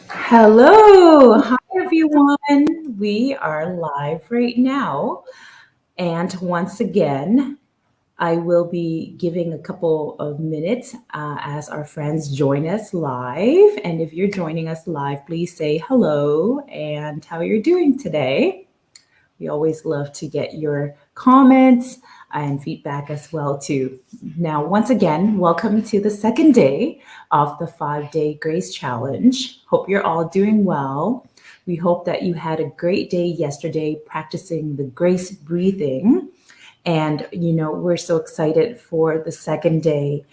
Hello. Hi, everyone. We are live right now. And once again, I will be giving a couple of minutes as our friends join us live. And if you're joining us live, please say hello and how you're doing today. We always love to get your comments and feedback as well too. Now, once again, welcome to the second day of the 5-day Grace Challenge. Hope you're all doing well. We hope that you had a great day yesterday practicing the grace breathing. And, we're so excited for the second day.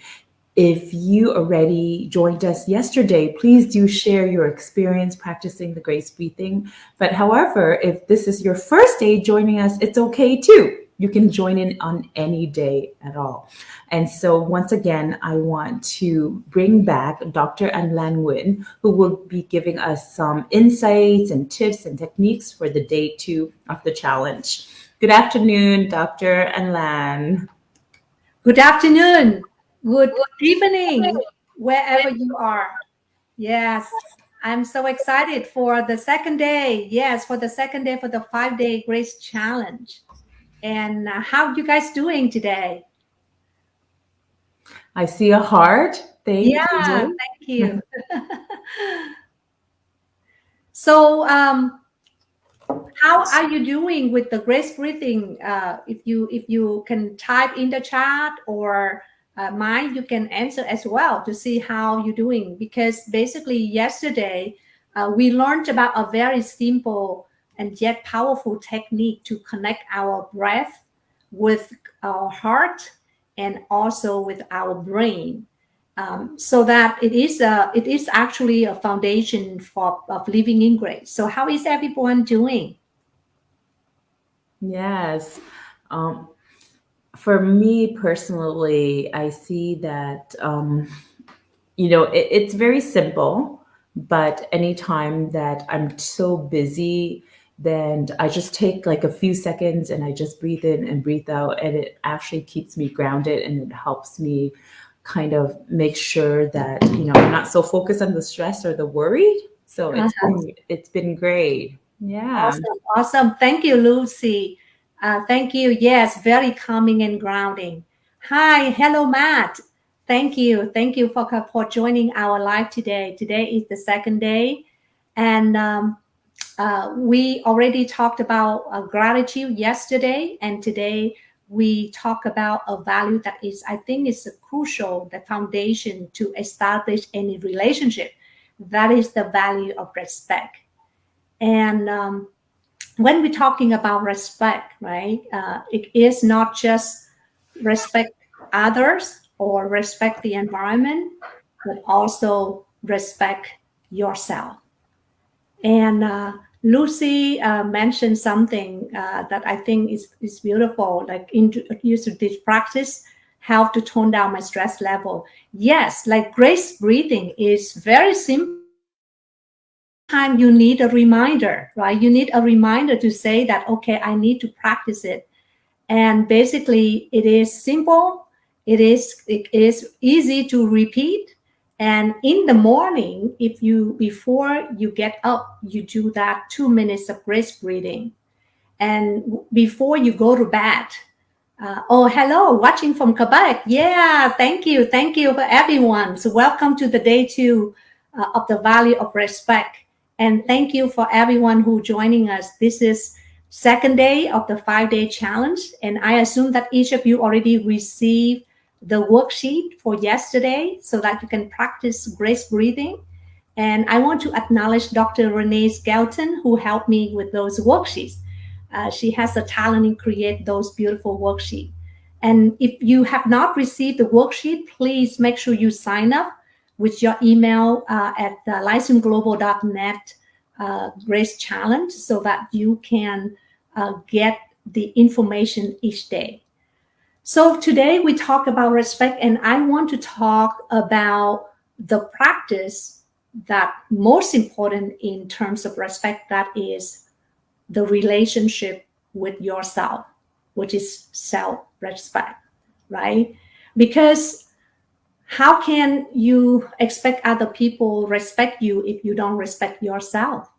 If you already joined us yesterday, please do share your experience practicing the grace breathing. But however, if this is your first day joining us, it's okay too. You can join in on any day at all. And so once again, I want to bring back Dr. Anlan Nguyen, who will be giving us some insights and tips and techniques for the day 2 of the challenge. Good afternoon, Dr. Anlan. Good afternoon, good evening, wherever you are. Yes, I'm so excited for the second day. Yes, for the second day for the 5-day Grace Challenge. And how you guys doing today? I see a heart. Thank Yeah, you. thank you. So, how are you doing with the grace breathing? If you can type in the chat or mine, you can answer as well to see how you're doing. Because basically, yesterday we learned about a very simple and yet powerful technique to connect our breath with our heart and also with our brain. So that it is actually a foundation for of living in grace. So how is everyone doing? Yes. Um, for me personally, I see that, it's very simple, but anytime that I'm so busy, then I just take like a few seconds and I just breathe in and breathe out, and it actually keeps me grounded and it helps me kind of make sure that, I'm not so focused on the stress or the worry. So it's been great. Yeah. Awesome, awesome. Thank you, Lucy. Thank you. Yes, very calming and grounding. Hi, hello, Matt. Thank you for joining our live today. Today is the second day, and we already talked about gratitude yesterday, and today we talk about a value that is, I think, is crucial, the foundation to establish any relationship. That is the value of respect. And when we're talking about respect, right, it is not just respect others or respect the environment, but also respect yourself. And Lucy mentioned something that I think is beautiful, like introduce this practice help to tone down my stress level. Yes, like grace breathing is very simple. Time you need a reminder, right? You need a reminder to say that, okay, I need to practice it. And basically it is simple, it is easy to repeat. And in the morning, if you before you get up, you do that 2 minutes of grace breathing. And before you go to bed, oh, hello, watching from Quebec. Yeah, thank you for everyone. So welcome to the day 2 of the value of respect. And thank you for everyone who joining us. This is second day of the 5-day challenge. And I assume that each of you already received the worksheet for yesterday so that you can practice grace breathing. And I want to acknowledge Dr. Renee Skelton, who helped me with those worksheets. She has the talent in create those beautiful worksheets. And if you have not received the worksheet, please make sure you sign up with your email at lyceumglobal.net Grace Challenge so that you can get the information each day. So today we talk about respect, and I want to talk about the practice that most important in terms of respect, that is the relationship with yourself, which is self-respect, right? Because How can you expect other people respect you if you don't respect yourself?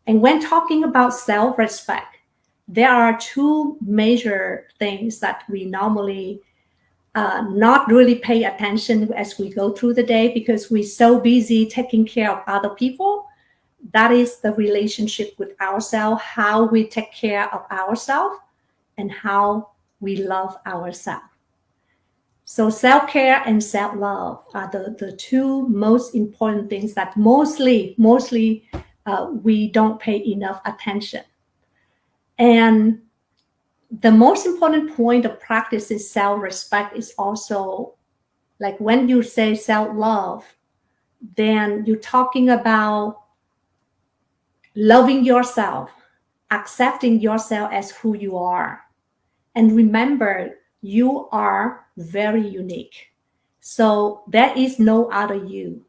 And when talking about self-respect, there are two major things that we normally not really pay attention as we go through the day because we're so busy taking care of other people. That is the relationship with ourselves, how we take care of ourselves, and how we love ourselves. So self-care and self-love are the two most important things that mostly we don't pay enough attention. And the most important point of practice is self-respect is also like when you say self-love, then you're talking about loving yourself, accepting yourself as who you are. And remember, you are very unique. So there is no other you.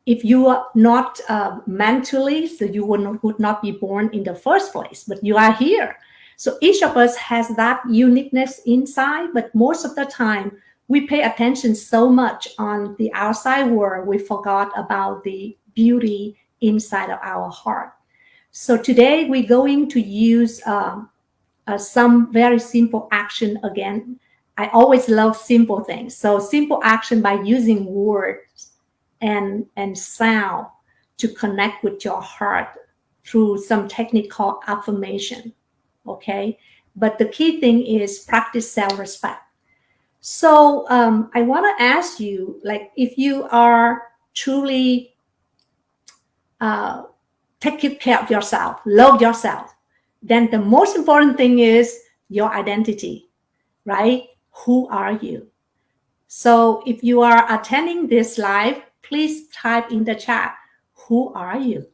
If you are not mentally, so you would not be born in the first place, but you are here. So each of us has that uniqueness inside, but most of the time we pay attention so much on the outside world, we forgot about the beauty inside of our heart. So today we're going to use some very simple action again. I always love simple things. So simple action by using words and sound to connect with your heart through some technique called affirmation. Okay. But the key thing is practice self-respect. So I want to ask you, like, if you are truly take care of yourself, love yourself, then the most important thing is your identity, right? Who are you? So if you are attending this live, please type in the chat, who are you?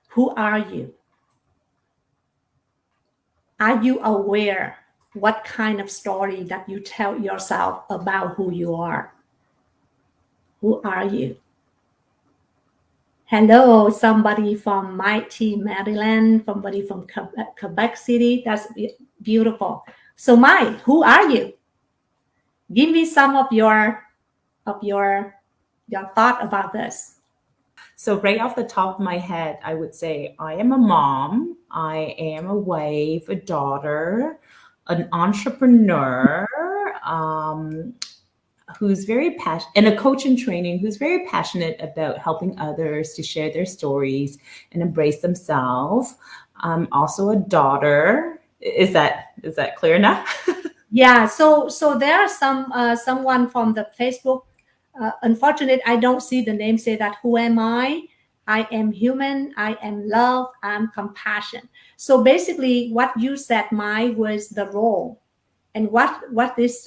Who are you? Are you aware what kind of story that you tell yourself about who you are? Who are you? Hello, somebody from Mighty Maryland, somebody from Quebec City. That's beautiful. So Mike, who are you? Give me some of your thought about this. So, right off the top of my head, I would say I am a mom, I am a wife, a daughter, an entrepreneur, who's very passionate, and a coach in training who's very passionate about helping others to share their stories and embrace themselves. I'm also a daughter. Is that clear enough? Yeah, so there are someone from the Facebook. Unfortunately, I don't see the name say that. Who am I? I am human. I am love. I'm compassion. So basically, what you said, my was the role, and what this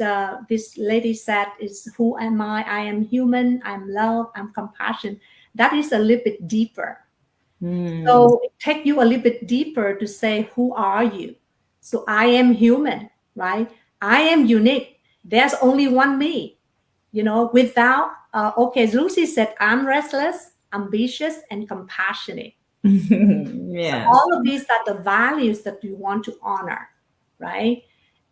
lady said is, who am I? I am human. I'm love. I'm compassion. That is a little bit deeper. So it take you a little bit deeper to say, who are you? So I am human, right? I am unique. There's only one me, without, okay, Lucy said, I'm restless, ambitious, and compassionate. So Yes. all of these are the values that you want to honor, right?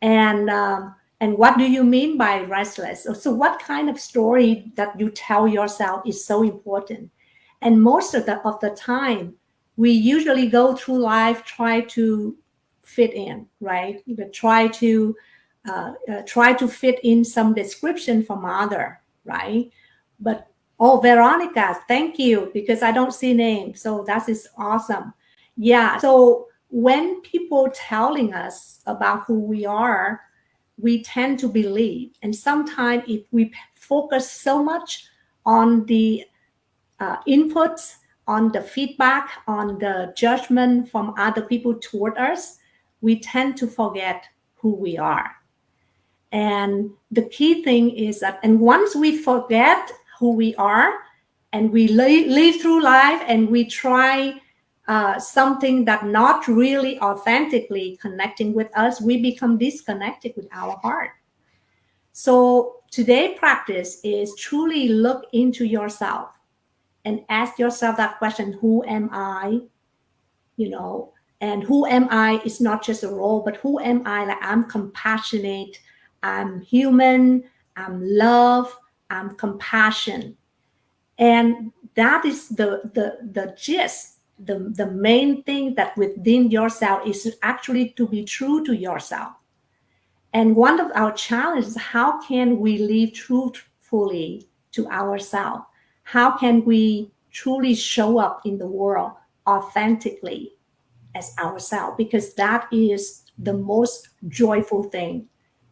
And what do you mean by restless? So what kind of story that you tell yourself is so important? And most of the time, we usually go through life try to fit in, right? We try to fit in some description from other, right? But oh, Veronica, thank you, because I don't see names, so that is awesome. Yeah. So when people telling us about who we are, we tend to believe, and sometimes if we focus so much on the inputs, on the feedback, on the judgment from other people toward us, we tend to forget who we are. And the key thing is that, and once we forget who we are and we live through life and we try something that not really authentically connecting with us, we become disconnected with our heart. So today practice is truly look into yourself and ask yourself that question, who am I? And who am I is not just a role, but who am I? Like, I'm compassionate, I'm human, I'm love, I'm compassion. And that is the gist, the main thing that within yourself is actually to be true to yourself. And one of our challenges is how can we live truthfully to ourselves? How can we truly show up in the world authentically as ourselves? Because that is the most joyful thing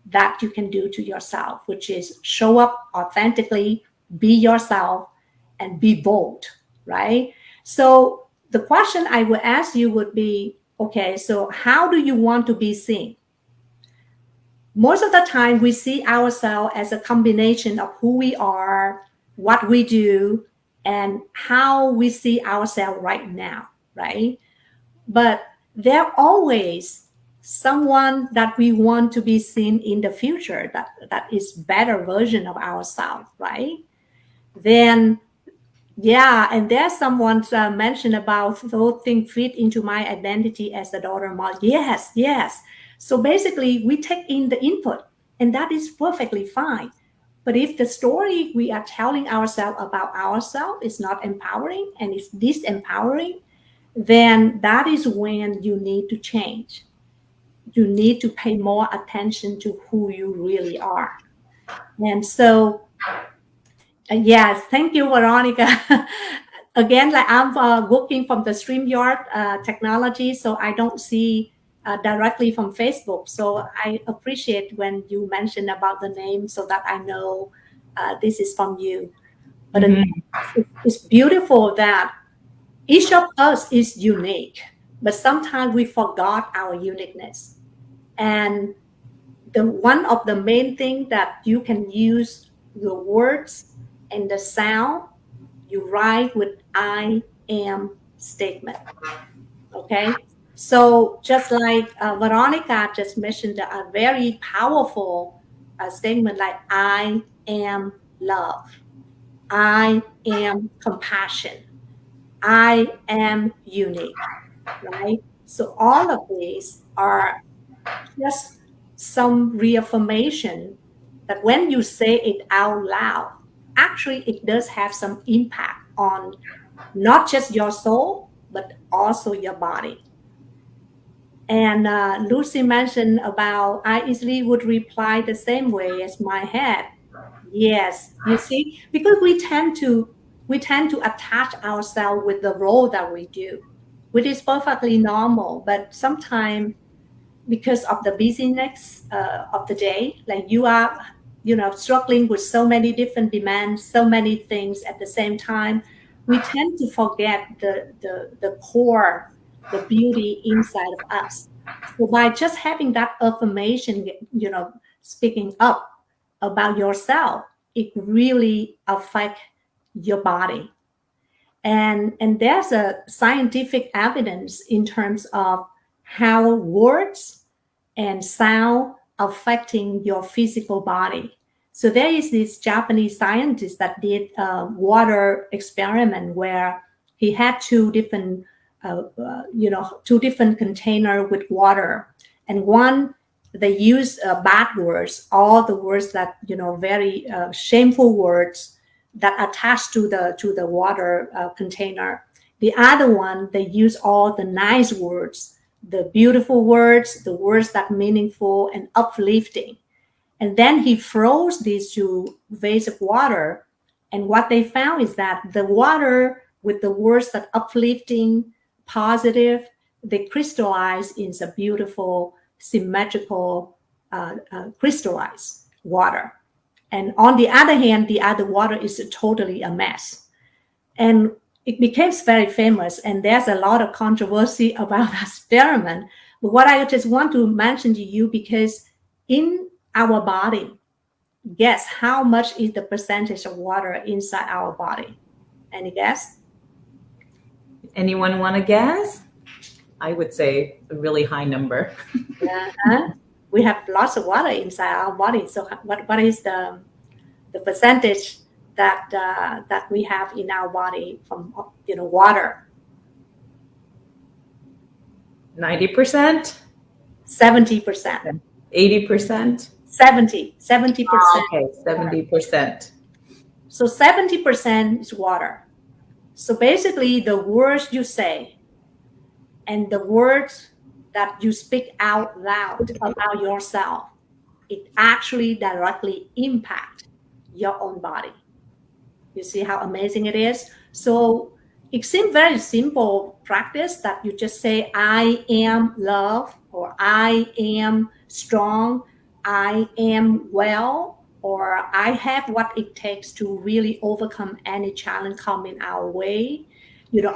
that you can do to yourself, which is show up authentically, be yourself, and be bold, right? So the question I would ask you would be, okay, so how do you want to be seen? Most of the time we see ourselves as a combination of who we are, what we do, and how we see ourselves right now, right? But there always someone that we want to be seen in the future, that is better version of ourselves, right? Then yeah, and there's someone mentioned about those things fit into my identity as the daughter of mom. Yes, yes. So basically, we take in the input, and that is perfectly fine. But if the story we are telling ourselves about ourselves is not empowering and is disempowering, then that is when you need to change. You need to pay more attention to who you really are. And so yes, thank you, Veronica. Again, like I'm working from the StreamYard technology, so I don't see directly from Facebook. So I appreciate when you mention about the name so that I know this is from you. But again, Mhm. it's beautiful that each of us is unique, but sometimes we forgot our uniqueness. And the one of the main thing that you can use your words and the sound you write with I am statement. Okay. So just like Veronica just mentioned a very powerful statement like I am love. I am compassion. I am unique, right? So all of these are just some reaffirmation that when you say it out loud, actually it does have some impact on not just your soul, but also your body. And Lucy mentioned about I easily would reply the same way as my head. Yes, you see, because we tend to attach ourselves with the role that we do, which is perfectly normal. But sometimes because of the busyness of the day, like you are struggling with so many different demands, so many things at the same time, we tend to forget the core, the beauty inside of us. So by just having that affirmation, speaking up about yourself, it really affects your body. And there's a scientific evidence in terms of how words and sound affecting your physical body. So there is this Japanese scientist that did a water experiment where he had two different container with water, and one they use bad words, all the words that very shameful words that attach to the water container. The other one they use all the nice words, the beautiful words, the words that meaningful and uplifting. And then he froze these two vase of water. And what they found is that the water with the words that uplifting, positive, they crystallize into a beautiful, symmetrical, crystallized water. And on the other hand, the other water is totally a mess. And it became very famous, and there's a lot of controversy about that experiment. But what I just want to mention to you, because in our body, guess how much is the percentage of water inside our body? Any guess? Anyone want to guess? I would say a really high number. Uh-huh. We have lots of water inside our body. So what is the percentage that we have in our body from water? 90%? 70%. 80%? 70%. Okay, 70%. So 70% is water. So basically, the words you say and the words that you speak out loud about yourself, it actually directly impact your own body. You see how amazing it is? So it seems very simple practice that you just say, I am love, or I am strong, I am well, or I have what it takes to really overcome any challenge coming our way.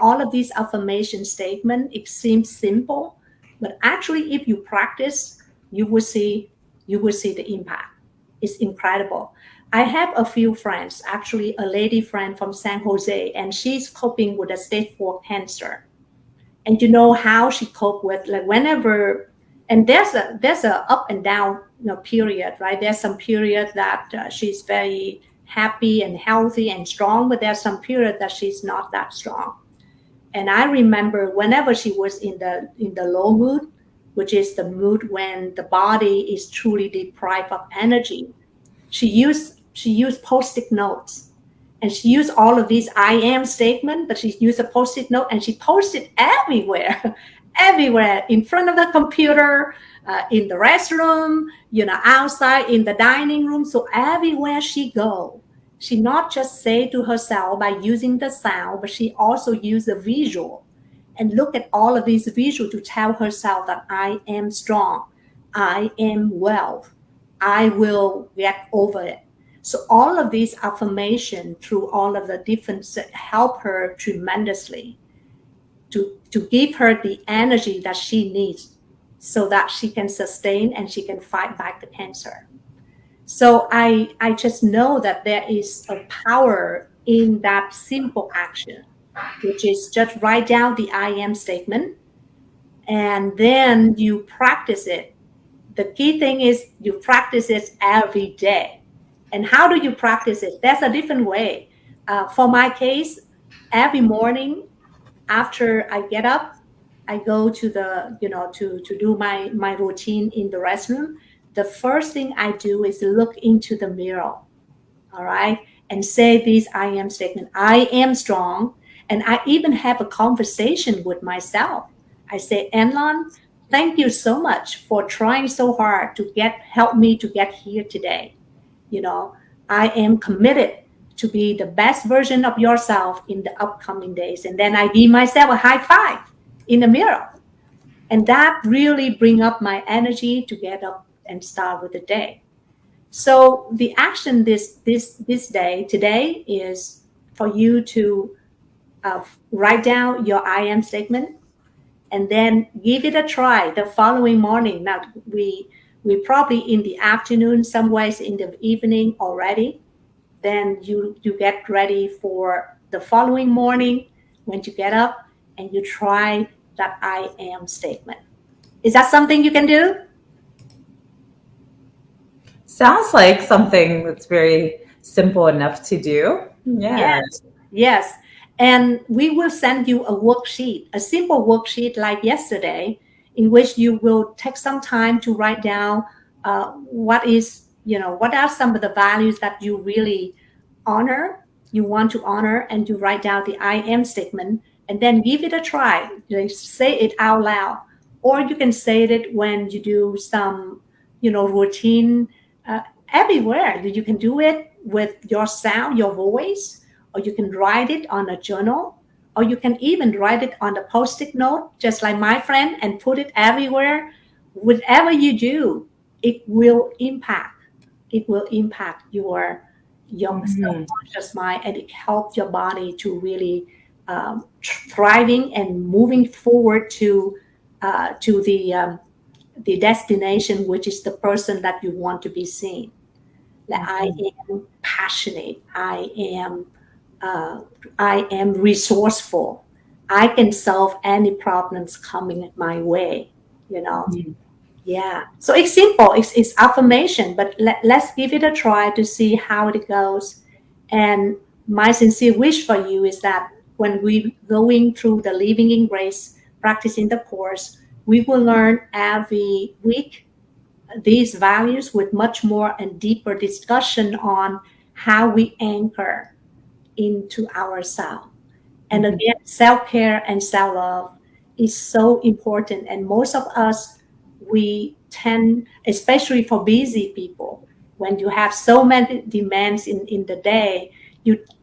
All of these affirmation statements, it seems simple, but actually if you practice, you will see you will see the impact. It's incredible. I have a few friends, actually a lady friend from San Jose, and she's coping with a stage 4 cancer. And you know how she cope with, like, whenever, and there's a up and down, period, right? There's some period that she's very happy and healthy and strong, but there's some period that she's not that strong. And I remember whenever she was in the low mood, which is the mood when the body is truly deprived of energy, she used post-it notes, and she used all of these I am statement, but she used a post-it note and she posted everywhere, everywhere, in front of the computer, in the restroom, outside in the dining room. So everywhere she go, she not just say to herself by using the sound, but she also use the visual and look at all of these visual to tell herself that I am strong, I am well, I will get over it. So all of these affirmation through all of the different help her tremendously to give her the energy that she needs so that she can sustain and she can fight back the cancer. So I just know that there is a power in that simple action, which is just write down the I am statement and then you practice it. The key thing is you practice it every day. And how do you practice it? There's a different way. For my case, every morning after I get up, I go to the, to do my routine in the restroom. The first thing I do is look into the mirror, all right, and say this I am statement. I am strong. And I even have a conversation with myself. I say, Enlon, thank you so much for trying so hard to help me to get here today. You know, I am committed to be the best version of yourself in the upcoming days. And then I give myself a high five in the mirror. And that really bring up my energy to get up and start with the day. So the action this day today is for you to write down your I am statement and then give it a try the following morning. Now we probably in the afternoon, some ways in the evening already. Then you get ready for the following morning when you get up and you try that I am statement. Is that something you can do? Sounds like something that's very simple enough to do. Yeah. Yes, yes. And we will send you a worksheet, a simple worksheet like yesterday, in which you will take some time to write down what are some of the values that you really you want to honor, and you write down the I am statement, and then give it a try. Say it out loud, or you can say it when you do some, routine uh, everywhere. You can do it with your sound, your voice, or you can write it on a journal, or you can even write it on a post-it note, just like my friend, and put it everywhere. Whatever you do, it will impact. It will impact your Mhm. subconscious mind, and it helps your body to really thriving and moving forward to the destination, which is the person that you want to be seen. That I Mhm. am passionate. Uh, I am resourceful. I can solve any problems coming my way. You know, Mhm. yeah. So it's simple. It's affirmation, but let's give it a try to see how it goes. And my sincere wish for you is that when we going through the Living in Grace, practicing the course, we will learn every week these values with much more and deeper discussion on how we anchor into ourselves. And Mhm. again, self-care and self-love is so important. And most of us, we tend, especially for busy people, when you have so many demands in the day,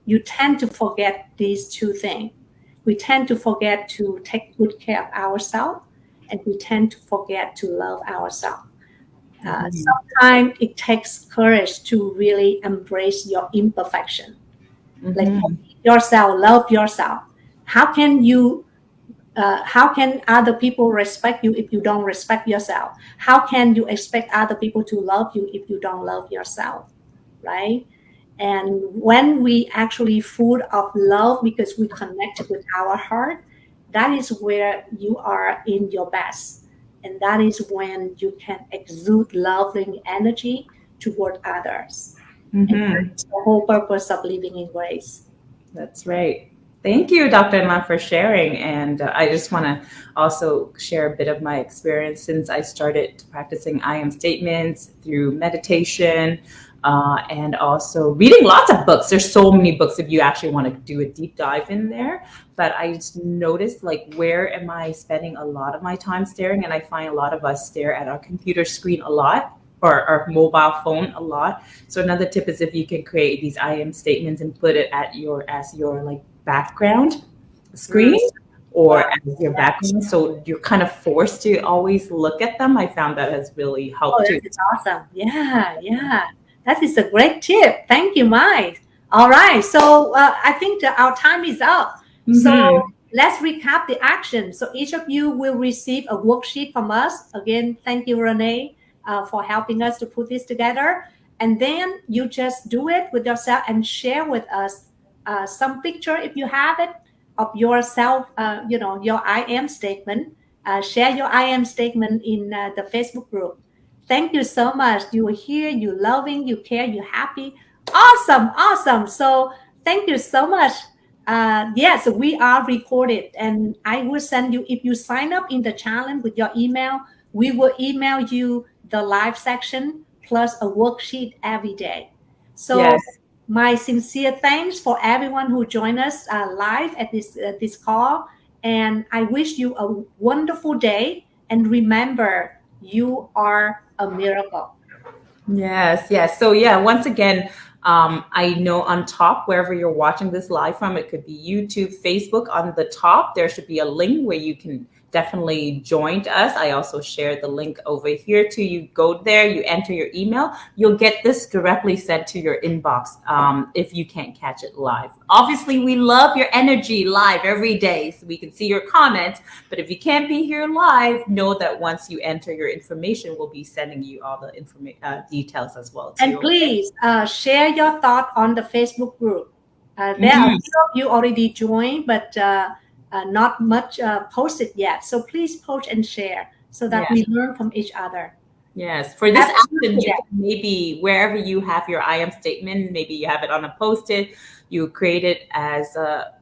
you tend to forget these two things. We tend to forget to take good care of ourselves, and we tend to forget to love ourselves. Mhm. Sometimes it takes courage to really embrace your imperfection, like Mhm. forgive yourself, love yourself. How can you how can other people respect you if you don't respect yourself? How can you expect other people to love you if you don't love yourself, right? And when we actually full of love because we connect with our heart, that is where you are in your best, and that is when you can exude loving energy toward others. And Mhm. that's the whole purpose of living in grace. That's right. Thank you, Dr. Anand, for sharing. And I just want to also share a bit of my experience since I started practicing I am statements through meditation and also reading lots of books. There's so many books if you actually want to do a deep dive in there. But I just noticed, like, where am I spending a lot of my time staring? And I find a lot of us stare at our computer screen a lot or our mobile phone a lot. So another tip is if you can create these I am statements and put it at your as your like background Mm, screen or wow. as your background. So you're kind of forced to always look at them. I found that has really Oh, helped too. that is awesome. Yeah, yeah. That is a great tip. Thank you, Mike. All right. So I think that our time is up. So Mm-hmm. let's recap the action. So each of you will receive a worksheet from us. Again, thank you, Renee, for helping us to put this together. And then you just do it with yourself and share with us some picture if you have it of yourself, your I am statement. Share your I am statement in the Facebook group. Thank you so much. You are here, you loving, you care, you happy. Awesome, awesome. So thank you so much. Yes, we are recorded, and I will send you, if you sign up in the challenge with your email, we will email you the live section plus a worksheet every day. So Yes. my sincere thanks for everyone who joined us live at this call, and I wish you a wonderful day. And remember, you are a miracle. Yes, yes. So yeah, once again, I know on top, wherever you're watching this live from, it could be YouTube, Facebook. On the top, there should be a link where you can definitely join us. I also shared the link over here too. You go there, you enter your email, you'll get this directly sent to your inbox if you can't catch it live. Obviously, we love your energy live every day so we can see your comments. But if you can't be here live, know that once you enter your information, we'll be sending you all the details as well And too. Okay. please share your thought on the Facebook group. There are a Mhm. few of you already joined, but not much posted yet. So please post and share so that Yes. we learn from each other. Yes. For this Have a action, beautiful you day. can maybe wherever you have your I am statement, maybe you have it on a post-it, you create it as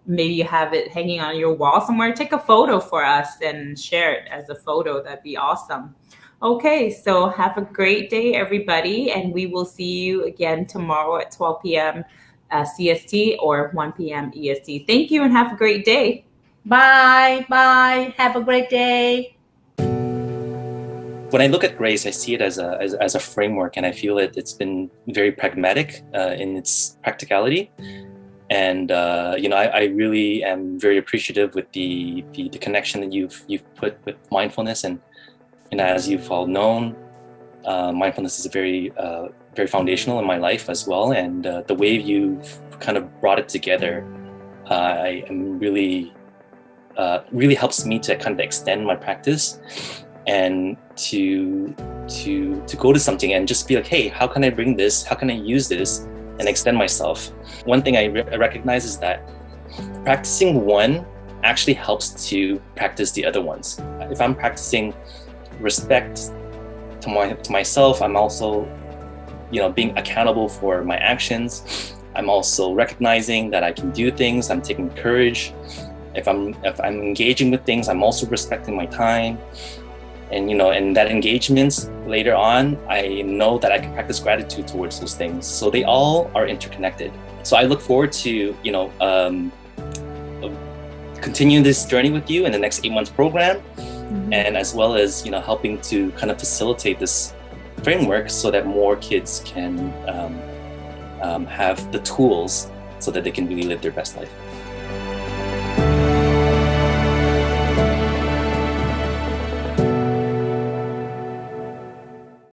maybe you have it hanging on your wall somewhere. Take a photo for us and share it as a photo. That'd be awesome. Okay, so have a great day, everybody, and we will see you again tomorrow at 12 p.m. CST or 1 p.m. EST. Thank you and have a great day. Bye. Bye. Have a great day. When I look at grace, I see it as a framework, and I feel it's been very pragmatic in its practicality. And I really am very appreciative with the connection that you've put with mindfulness, and as you've all known, mindfulness is very foundational in my life as well. And the way you've kind of brought it together, I am really helps me to kind of extend my practice and to go to something and just be like, hey, how can I bring this? How can I use this and extend myself? One thing I recognize is that practicing one actually helps to practice the other ones. If I'm practicing respect to myself, I'm also, being accountable for my actions. I'm also recognizing that I can do things. I'm taking courage. If I'm engaging with things, I'm also respecting my time. And and that engagements later on, I know that I can practice gratitude towards those things. So they all are interconnected. So I look forward to continuing this journey with you in the next 8-month program, and as well as helping to kind of facilitate this framework so that more kids can have the tools so that they can really live their best life.